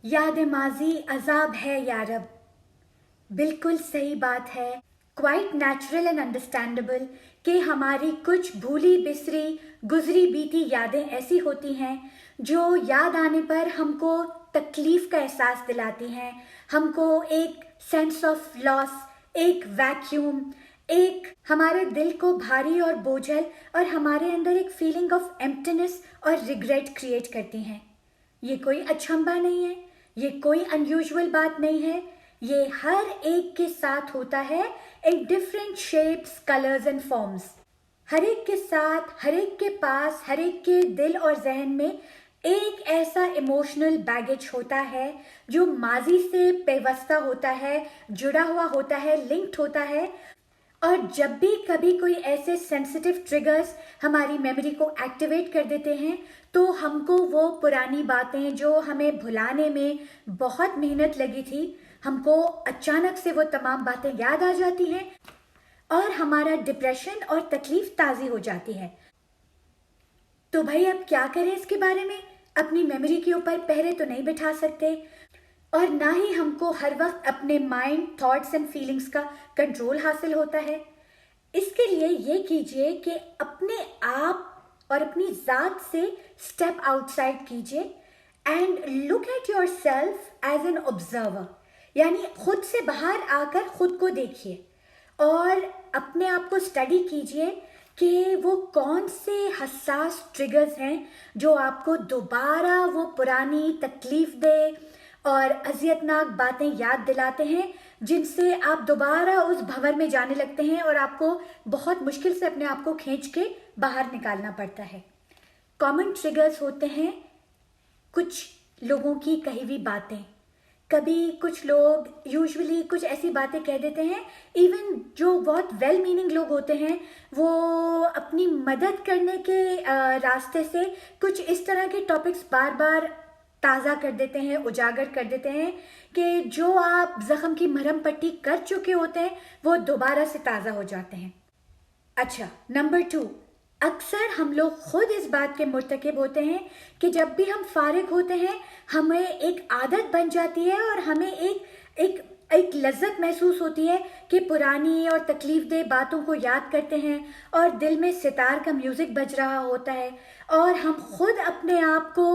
याद माजी अजाब है यारब। बिल्कुल सही बात है। क्वाइट नेचुरल एंड अंडरस्टैंडेबल कि हमारी कुछ भूली बिसरी गुजरी बीती यादें ऐसी होती हैं जो याद आने पर हमको तकलीफ का एहसास दिलाती हैं, हमको एक सेंस ऑफ लॉस, एक वैक्यूम, एक हमारे दिल को भारी और बोझल और हमारे अंदर एक फीलिंग ऑफ एम्प्टीनेस और रिग्रेट क्रिएट करती हैं। ये कोई अचंभा नहीं है, ये कोई अनयूजुअल बात नहीं है, ये हर एक के साथ होता है in different shapes, colours and forms. हर एक के साथ, हर एक के पास, हर एक के दिल और जहन में एक ऐसा इमोशनल बैगेज होता है जो माजी से पेवस्ता होता है, जुड़ा हुआ होता है, लिंक्ड होता है। और जब भी कभी कोई ऐसे सेंसिटिव ट्रिगर्स हमारी मेमोरी को एक्टिवेट कर देते हैं तो हमको वो पुरानी बातें जो हमें भुलाने में बहुत मेहनत लगी थी, हमको अचानक से वो तमाम बातें याद आ जाती हैं और हमारा डिप्रेशन और तकलीफ ताज़ी हो जाती है। तो भाई अब क्या करें इसके बारे में? अपनी मेमोरी के ऊपर पहरे तो नहीं बिठा सकते और ना ही हमको हर वक्त अपने माइंड, थॉट्स एंड फीलिंग्स का कंट्रोल हासिल होता है। इसके लिए ये कीजिए कि अपने आप और अपनी ज़ात से स्टेप आउटसाइड कीजिए and look at yourself as an observer, यानी खुद से बाहर आकर खुद को देखिए और अपने आप को स्टडी कीजिए कि वो कौन से हसास ट्रिगर्स हैं जो आपको दोबारा वो पुरानी तकलीफ दे और अजियतनाक बातें याद दिलाते हैं, जिनसे आप दोबारा उस भंवर में जाने लगते हैं और आपको बहुत मुश्किल से अपने आप को खींच के बाहर निकालना पड़ता है। कॉमन ट्रिगर्स होते हैं कुछ लोगों की कही हुई बातें। कभी कुछ लोग यूजुअली कुछ ऐसी बातें कह देते हैं, इवन जो बहुत वेल मीनिंग लोग होते हैं वो अपनी मदद करने के रास्ते से कुछ इस तरह के टॉपिक्स बार बार ताज़ा कर देते हैं, उजागर कर देते हैं कि जो आप ज़ख्म की मरहम पट्टी कर चुके होते हैं वो दोबारा से ताज़ा हो जाते हैं। अच्छा, नंबर 2, अक्सर हम लोग खुद इस बात के मुर्तकिब होते हैं कि जब भी हम फारिग होते हैं हमें एक आदत बन जाती है और हमें एक लज्जत महसूस होती है कि पुरानी और तकलीफ दे बातों को याद करते हैं और दिल में सितार का म्यूज़िक बज रहा होता है और हम खुद अपने आप को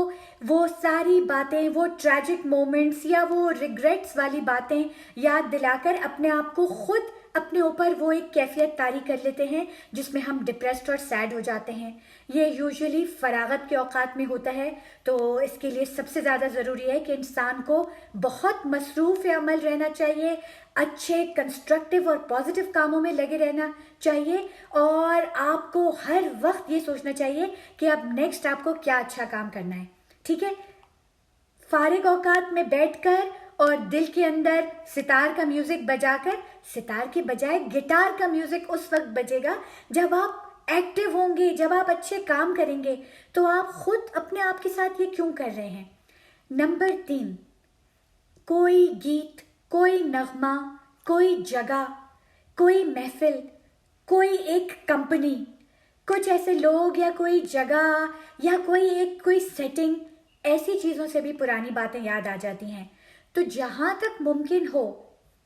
वो सारी बातें, वो ट्रैजिक मोमेंट्स या वो रिग्रेट्स वाली बातें याद दिलाकर अपने आप को खुद अपने ऊपर वो एक कैफियत तारी कर लेते हैं जिसमें हम डिप्रेस्ड और सैड हो जाते हैं। ये यूजुअली फरागत के औकात में होता है, तो इसके लिए सबसे ज़्यादा ज़रूरी है कि इंसान को बहुत मसरूफ़ अमल रहना चाहिए, अच्छे कंस्ट्रक्टिव और पॉजिटिव कामों में लगे रहना चाहिए और आपको हर वक्त ये सोचना चाहिए कि अब नेक्स्ट आपको क्या अच्छा काम करना है। ठीक है, फारिग औकात में बैठकर और दिल के अंदर सितार का म्यूजिक बजाकर, सितार के बजाय गिटार का म्यूजिक उस वक्त बजेगा जब आप एक्टिव होंगे, जब आप अच्छे काम करेंगे। तो आप खुद अपने आप के साथ ये क्यों कर रहे हैं? नंबर 3, कोई गीत, कोई नगमा, कोई जगह, कोई महफिल, कोई एक कंपनी, कुछ ऐसे लोग या कोई जगह या कोई सेटिंग, ऐसी चीज़ों से भी पुरानी बातें याद आ जाती हैं। तो जहाँ तक मुमकिन हो,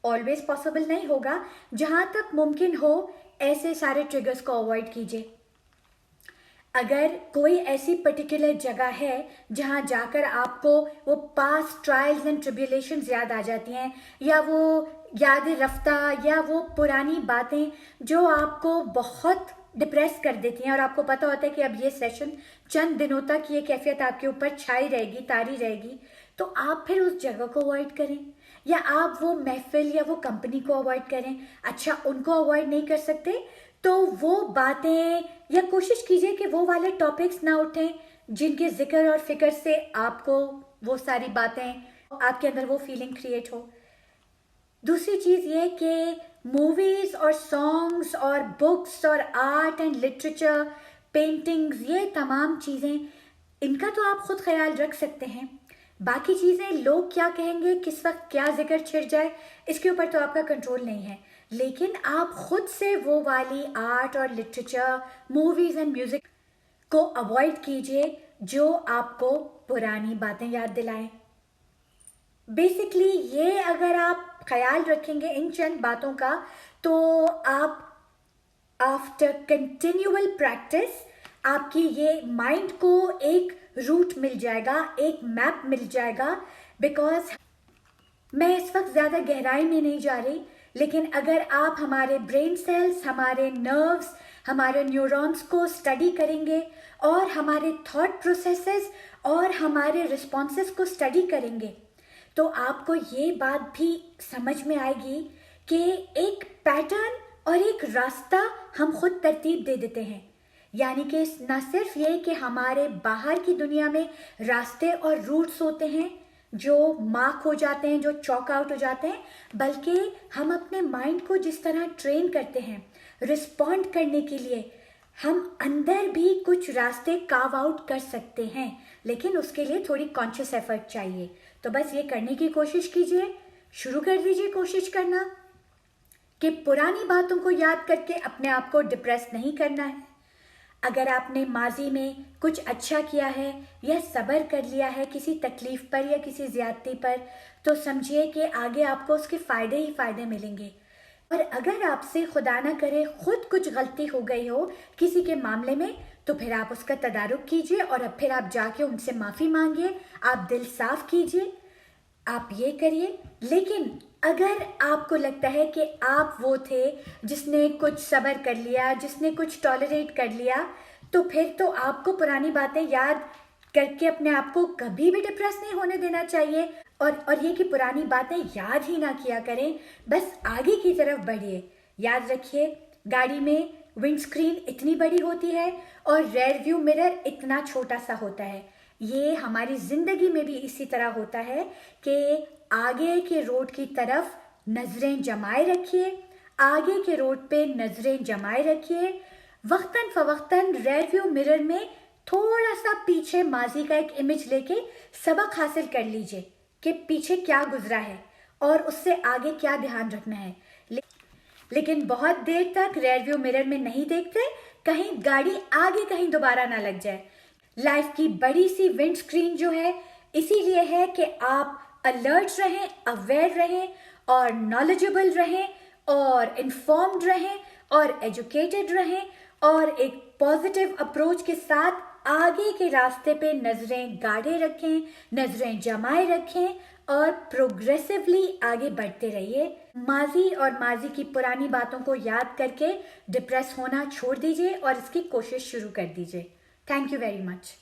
ऑलवेज पॉसिबल नहीं होगा, जहाँ तक मुमकिन हो ऐसे सारे ट्रिगर्स को अवॉइड कीजिए। अगर कोई ऐसी पर्टिकुलर जगह है जहाँ जाकर आपको वो पास्ट ट्रायल्स एंड ट्रिब्यूलेशंस याद आ जाती हैं या वो याद रफ्ता या वो पुरानी बातें जो आपको बहुत डिप्रेस कर देती हैं और आपको पता होता है कि अब ये सेशन चंद दिनों तक ये कैफियत आपके ऊपर छाई रहेगी, तारी रहेगी, तो आप फिर उस जगह को अवॉइड करें या आप वो महफिल या वो कंपनी को अवॉइड करें। अच्छा, उनको अवॉइड नहीं कर सकते तो वो बातें या कोशिश कीजिए कि वो वाले टॉपिक्स ना उठें जिनके जिक्र और फिक्र से आपको वो सारी बातें, आपके अंदर वो फीलिंग क्रिएट हो। दूसरी चीज़ ये कि मूवीज़ और सॉन्ग्स और बुक्स और आर्ट एंड लिटरेचर, पेंटिंग्स, ये तमाम चीज़ें, इनका तो आप खुद ख्याल रख सकते हैं। बाकी चीज़ें लोग क्या कहेंगे, किस वक्त क्या जिक्र छिड़ जाए, इसके ऊपर तो आपका कंट्रोल नहीं है। लेकिन आप खुद से वो वाली आर्ट और लिटरेचर, मूवीज़ एंड म्यूज़िक को अवॉइड कीजिए जो आपको पुरानी बातें याद दिलाएं। बेसिकली ये अगर आप ख्याल रखेंगे इन चंद बातों का, तो आप आफ्टर कंटिन्यूअल प्रैक्टिस आपकी ये माइंड को एक रूट मिल जाएगा, एक मैप मिल जाएगा. बिकॉज मैं इस वक्त ज़्यादा गहराई में नहीं जा रही, लेकिन अगर आप हमारे ब्रेन सेल्स, हमारे नर्व्स, हमारे न्यूरॉन्स को स्टडी करेंगे और हमारे थॉट प्रोसेसेस और हमारे रिस्पॉन्सेस को स्टडी करेंगे, तो आपको ये बात भी समझ में आएगी कि एक पैटर्न और एक रास्ता हम खुद तरतीब दे देते हैं. यानी कि ना सिर्फ ये कि हमारे बाहर की दुनिया में रास्ते और रूट्स होते हैं जो मार्क हो जाते हैं, जो चॉक आउट हो जाते हैं, बल्कि हम अपने माइंड को जिस तरह ट्रेन करते हैं रिस्पॉन्ड करने के लिए, हम अंदर भी कुछ रास्ते कार्व आउट कर सकते हैं. लेकिन उसके लिए थोड़ी कॉन्शियस एफर्ट चाहिए. तो बस ये करने की कोशिश कीजिए, शुरू कर दीजिए कोशिश करना कि पुरानी बातों को याद करके अपने आप को डिप्रेस नहीं करना है. अगर आपने माजी में कुछ अच्छा किया है या सब्र कर लिया है किसी तकलीफ पर या किसी ज़्यादती पर, तो समझिए कि आगे आपको उसके फ़ायदे ही फ़ायदे मिलेंगे. और अगर आपसे खुदा ना करे खुद कुछ गलती हो गई हो किसी के मामले में, तो फिर आप उसका तदारुक कीजिए और अब फिर आप जाके उनसे माफ़ी मांगिए, आप दिल साफ कीजिए, आप ये करिए. लेकिन अगर आपको लगता है कि आप वो थे जिसने कुछ सब्र कर लिया, जिसने कुछ टॉलरेट कर लिया, तो फिर तो आपको पुरानी बातें याद करके अपने आप को कभी भी डिप्रेस नहीं होने देना चाहिए. और ये कि पुरानी बातें याद ही ना किया करें, बस आगे की तरफ बढ़िए. याद रखिए, गाड़ी में विंडस्क्रीन इतनी बड़ी होती है और रेयर व्यू मिरर इतना छोटा सा होता है. ये हमारी ज़िंदगी में भी इसी तरह होता है कि आगे के रोड की तरफ नज़रें जमाए रखिए, आगे के रोड पे नज़रें जमाए रखिए. वक्तन फ़वक्तन रेयर व्यू मिरर में थोड़ा सा पीछे माजी का एक इमेज लेके सबक हासिल कर लीजिए कि पीछे क्या गुजरा है और उससे आगे क्या ध्यान रखना है. लेकिन बहुत देर तक रेयर व्यू मिरर में नहीं देखते, कहीं गाड़ी आगे कहीं दोबारा ना लग जाए. लाइफ की बड़ी सी विंड स्क्रीन जो है इसीलिए है कि आप अलर्ट रहें, अवेयर रहें और नॉलेजेबल रहें और इन्फॉर्म्ड रहें और एजुकेटेड रहें और एक पॉजिटिव अप्रोच के साथ आगे के रास्ते पे नज़रें गाड़े रखें, नज़रें जमाए रखें और प्रोग्रेसिवली आगे बढ़ते रहिए. माजी और माजी की पुरानी बातों को याद करके डिप्रेस होना छोड़ दीजिए और इसकी कोशिश शुरू कर दीजिए. Thank you very much.